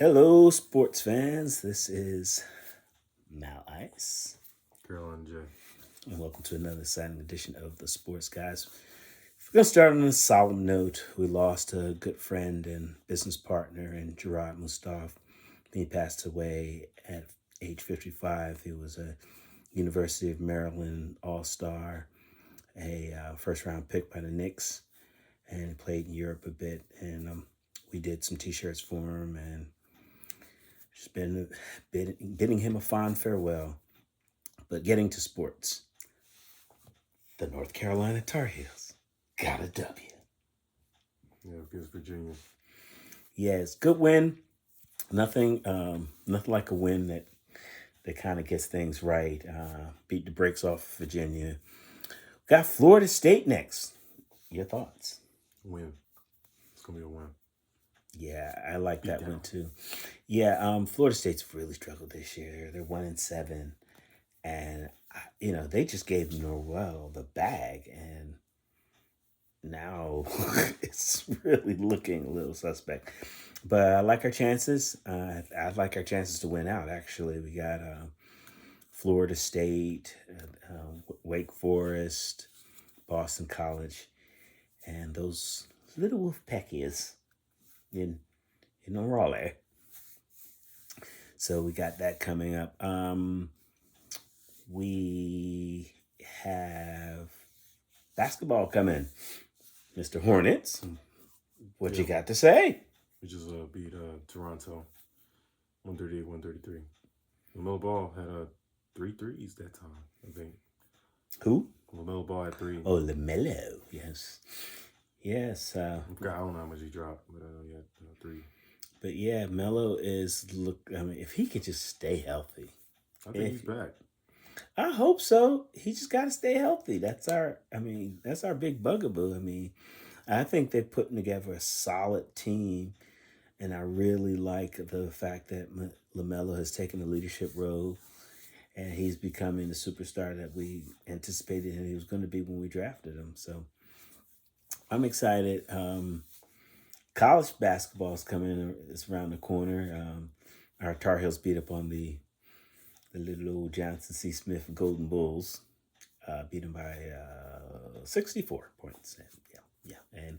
Hello, sports fans. This is Mal Ice, Carolyn J. and welcome to another exciting edition of the Sports Guys. We're going to start on a solemn note. We lost a good friend and business partner in Gerard Mustaf. He passed away at age 55. He was a University of Maryland All-Star, a first-round pick by the Knicks, and he played in Europe a bit. And we did some T-shirts for him, and just been bidding him a fond farewell. But getting to sports, the North Carolina Tar Heels got a W. Yeah, against Virginia. Yes, good win. Nothing like a win that kind of gets things right. Beat the brakes off Virginia. Got Florida State next. Your thoughts? Win. It's going to be a win. Yeah, I like that down. one too. Yeah, Florida State's really struggled this year. They're 1-7, and they just gave Norwell the bag, and now it's really looking a little suspect. But I like our chances. I'd like our chances to win out. Actually, we got Florida State, Wake Forest, Boston College, and those little Wolfpackies in Raleigh. So we got that coming up. We have basketball coming. Mr. Hornets, what you got to say? We just beat Toronto 138-133. LaMelo Ball had 3 threes that time, I think. Who? LaMelo Ball had 3. Oh, LaMelo, yes. Yes. I don't know how much he dropped, but I know he had 3. But yeah, Melo if he could just stay healthy. I think he's back. I hope so. He just got to stay healthy. That's our big bugaboo. I think they're putting together a solid team, and I really like the fact that LaMelo has taken a leadership role, and he's becoming the superstar that we anticipated he was going to be when we drafted him. So I'm excited. College basketball is coming. It's around the corner. Our Tar Heels beat up on the little old Johnson C. Smith Golden Bulls. Beat them by 64 points. Yeah. And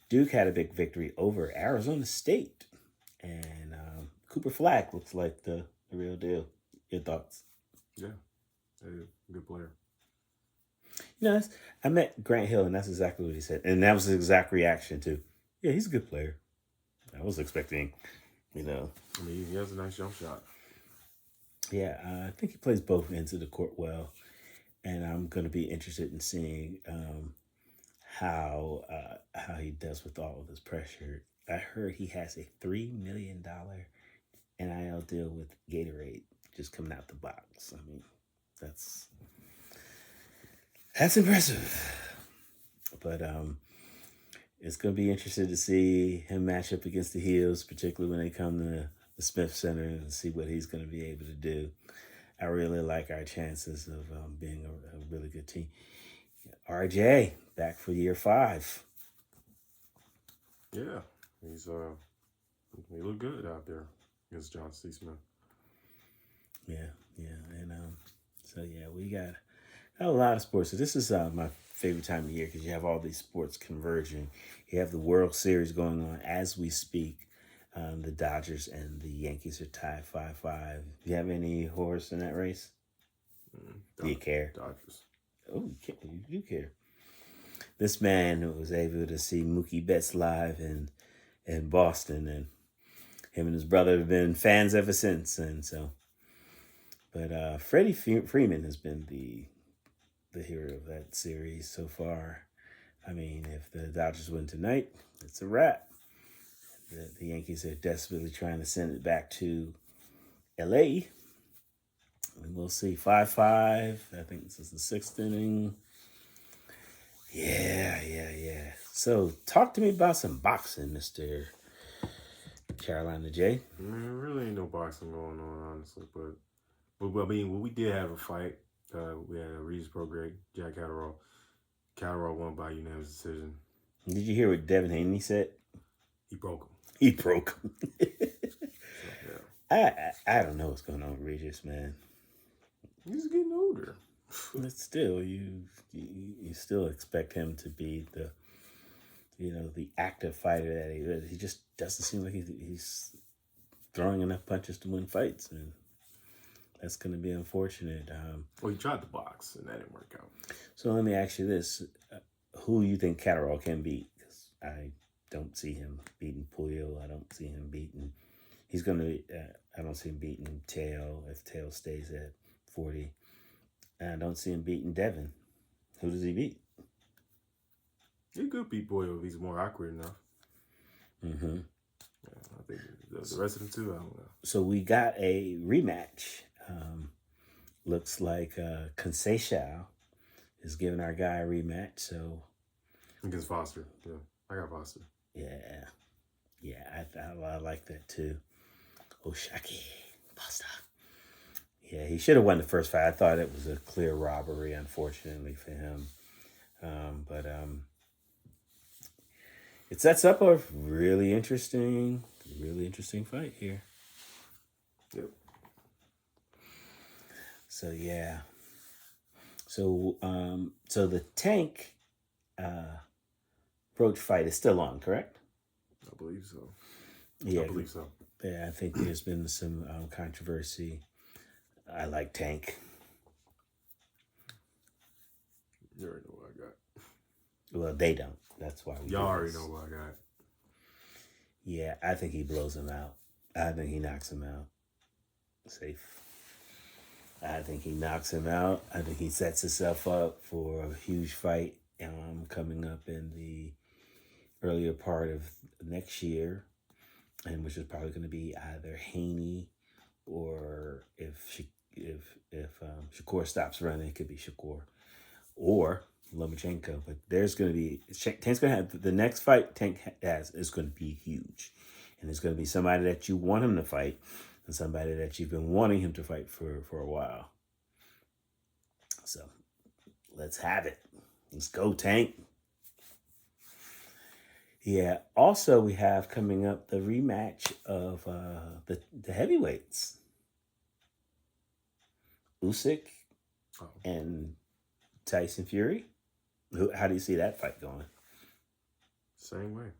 Duke had a big victory over Arizona State. And Cooper Flack looks like the real deal. Your thoughts? Yeah, good player. I met Grant Hill, and that's exactly what he said. And that was his exact reaction, too. Yeah, he's a good player. I was expecting, he has a nice jump shot. Yeah, I think he plays both ends of the court well. And I'm going to be interested in seeing how he does with all of this pressure. I heard he has a $3 million NIL deal with Gatorade just coming out the box. That's impressive. But it's going to be interesting to see him match up against the Heels, particularly when they come to the Smith Center, and see what he's going to be able to do. I really like our chances of being a really good team. RJ, back for year 5. Yeah, he looked good out there against John C. Smith. Yeah, and we got a lot of sports. So this is my favorite time of year because you have all these sports converging. You have the World Series going on as we speak. The Dodgers and the Yankees are tied 5-5. Do you have any horse in that race? Do you care? Dodgers. Oh, you do care. This man was able to see Mookie Betts live in Boston, and him and his brother have been fans ever since. And so, but Freddie Freeman has been the hero of that series so far. If the Dodgers win tonight, it's a wrap. The Yankees are desperately trying to send it back to L.A. And we'll see. 5-5. I think this is the 6th inning. Yeah. So talk to me about some boxing, Mr. Carolina J. Really ain't no boxing going on, honestly. But we did have a fight. We had a Regis Prograis, Jack Catterall. Catterall won by unanimous decision. Did you hear what Devin Haney said? He broke him. He broke him. I don't know what's going on with Regis, man. He's getting older. But still, you still expect him to be the active fighter that he is. He just doesn't seem like he's throwing enough punches to win fights, and that's going to be unfortunate. Well, he tried to box, and that didn't work out. So let me ask you this: who you think Catterall can beat? Because I don't see him beating Puyo. I don't see him beating. He's going to. I don't see him beating Tail if Tail stays at 40. And I don't see him beating Devin. Who does he beat? He could beat Boyle if he's more awkward enough. Mm-hmm. Yeah, I think the rest of them too. I don't know. So we got a rematch. Looks like Conceição is giving our guy a rematch. So Against Foster. Yeah, I got Foster. yeah, I like that too. Oshaki Foster. Yeah, he should have won the first fight. I thought it was a clear robbery, unfortunately for him. But it sets up a really interesting fight here. Yep. So yeah. So the Tank Roach fight is still on, correct? I believe so. Yeah, I believe so. Yeah, I think there's been some controversy. I like Tank. You already know what I got. Well, they don't. That's why we. Y'all already know what I got. Yeah, I think he blows him out. I think he knocks him out. Safe. I think he knocks him out. I think he sets himself up for a huge fight coming up in the earlier part of next year, and which is probably going to be either Haney or if Shakur stops running, it could be Shakur or Lomachenko. But there's going to be Tank's going to have the next fight Tank has is going to be huge, and it's going to be somebody that you want him to fight and somebody that you've been wanting him to fight for a while. So let's have it. Let's go, Tank. Yeah. Also, we have coming up the rematch of the heavyweights. Usyk and Tyson Fury. How do you see that fight going? Same way.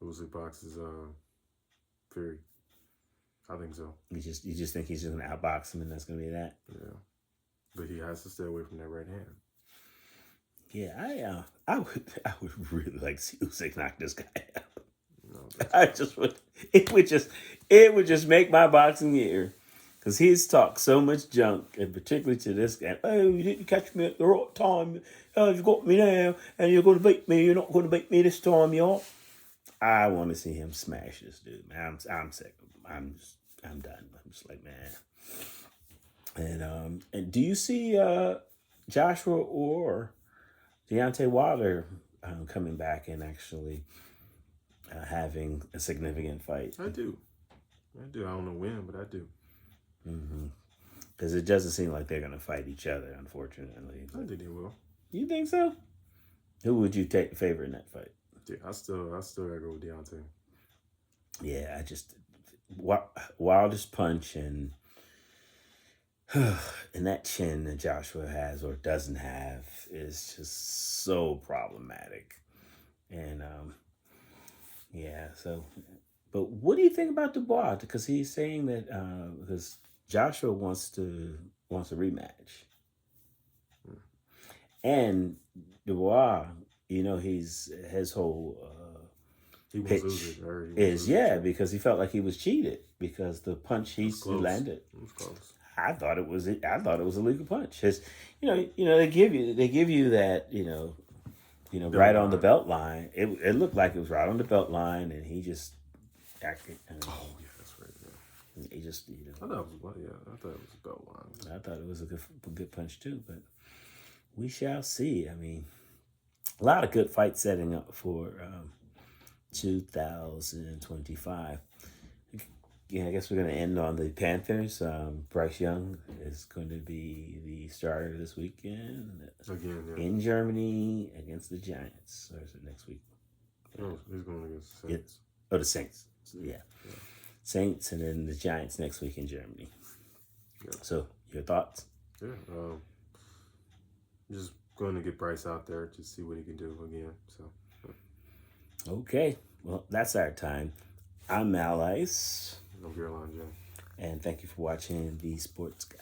Usyk boxes Fury. I think so. You just think he's just gonna outbox him and that's gonna be that? Yeah. But he has to stay away from that right hand. Yeah, I would really like to see Usyk knock this guy out. No, I just would. It would just make my boxing year, because he's talked so much junk, and particularly to this guy. Oh, you didn't catch me at the right time. Oh, you got me now, and you're going to beat me. You're not going to beat me this time, y'all. I want to see him smash this dude, man. I'm sick. I'm done. I'm just like, man. And do you see Joshua or Deontay Wilder coming back and actually having a significant fight? I do. I don't know when, but I do. Because it doesn't seem like they're going to fight each other, unfortunately. I think they will. You think so? Who would you take favor in that fight? Yeah, I still gotta go with Deontay. Yeah, I just wildest punch and that chin that Joshua has or doesn't have is just so problematic. And yeah, so but what do you think about Dubois? Because he's saying that because Joshua wants a rematch. And Dubois, his whole He pitch lose it. is because he felt like he was cheated because the punch he landed. It was close. I thought it was a legal punch. They give you that right on the belt line. It looked like it was right on the belt line, and he just acted. Oh yeah, that's right. Yeah. He just I thought it was I thought it was a belt line. I thought it was a good punch too, but we shall see. I mean, a lot of good fights setting up for 2025. Yeah, I guess we're going to end on the Panthers. Bryce Young is going to be the starter this weekend in Germany against the Giants. Or is it next week? No, he's going against the Saints. The Saints. Yeah. Yeah. Saints and then the Giants next week in Germany. Yeah. So, your thoughts? Yeah. Just going to get Bryce out there to see what he can do again. So, Okay. Well, that's our time. I'm Alice. I'm Caroline Joe. And thank you for watching the Sports Guy.